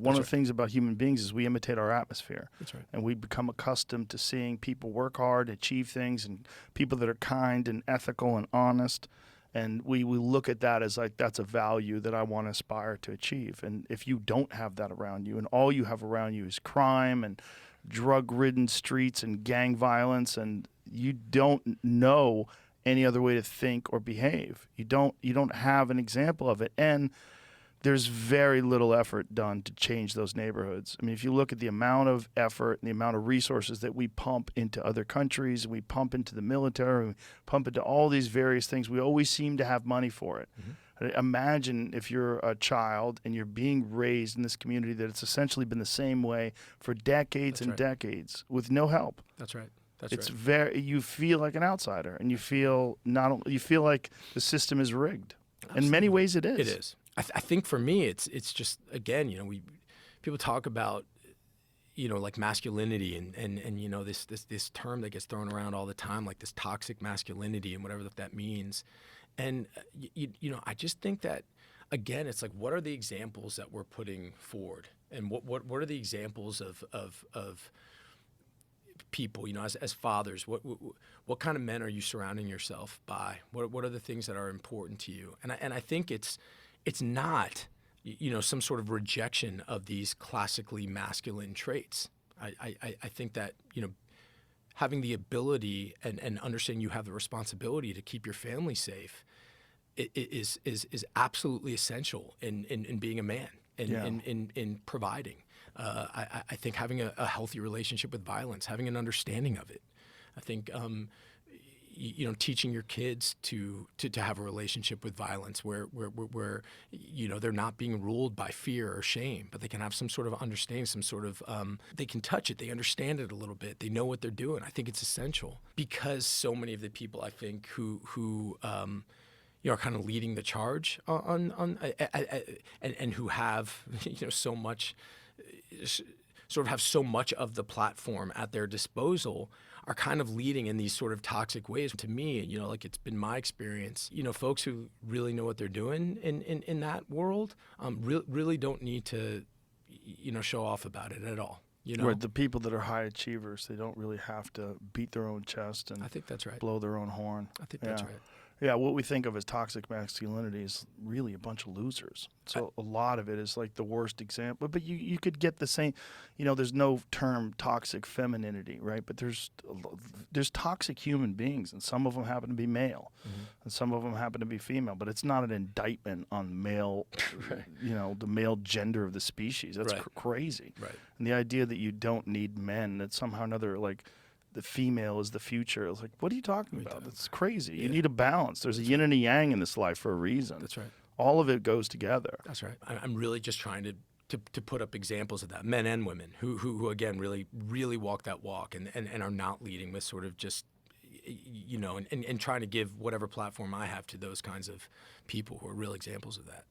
One of the things about human beings is we imitate our atmosphere. That's right. And we become accustomed to seeing people work hard, achieve things, and people that are kind and ethical and honest. And we look at that as like, that's a value that I want to aspire to achieve. And if you don't have that around you, and all you have around you is crime and drug-ridden streets and gang violence, and you don't know any other way to think or behave, you don't have an example of it. And there's very little effort done to change those neighborhoods. I mean, if you look at the amount of effort and the amount of resources that we pump into other countries, and we pump into the military, we pump into all these various things, we always seem to have money for it. Imagine if you're a child and you're being raised in this community that it's essentially been the same way for decades and decades with no help. That's right. It's very, you feel like an outsider, and you feel you feel like the system is rigged. Absolutely. In many ways it is. It is. I think for me, it's just, again, people talk about, like masculinity and this term that gets thrown around all the time, like this toxic masculinity and whatever that means. And, I just think that, again, it's like, what are the examples that we're putting forward? And what are the examples of people, as fathers? What kind of men are you surrounding yourself by? What are the things that are important to you? And I think it's not, some sort of rejection of these classically masculine traits. I think that, having the ability and understanding you have the responsibility to keep your family safe is absolutely essential in being a man and in providing. I think having a healthy relationship with violence, having an understanding of it. I think teaching your kids to have a relationship with violence where they're not being ruled by fear or shame, but they can have some sort of understanding, some sort of they can touch it, they understand it a little bit, they know what they're doing. I think it's essential because so many of the people I think who are kind of leading the charge and who have so much. Sort of have so much of the platform at their disposal are kind of leading in these sort of toxic ways. To me, like it's been my experience, folks who really know what they're doing in that world really don't need to, show off about it at all. Right, the people that are high achievers, they don't really have to beat their own chest and I think that's right. blow their own horn. I think that's right. Yeah, what we think of as toxic masculinity is really a bunch of losers. So a lot of it is like the worst example. But you could get the same, there's no term toxic femininity, right? But there's toxic human beings, and some of them happen to be male, and some of them happen to be female. But it's not an indictment on male, the male gender of the species. That's crazy. Right. And the idea that you don't need men, that somehow or another, like, the female is the future. It's like, what are you talking about? That's crazy. You need a balance. There's a yin and a yang in this life for a reason. That's right. All of it goes together. That's right. I'm really just trying to put up examples of that, men and women who again really walk that walk and are not leading with sort of just and trying to give whatever platform I have to those kinds of people who are real examples of that.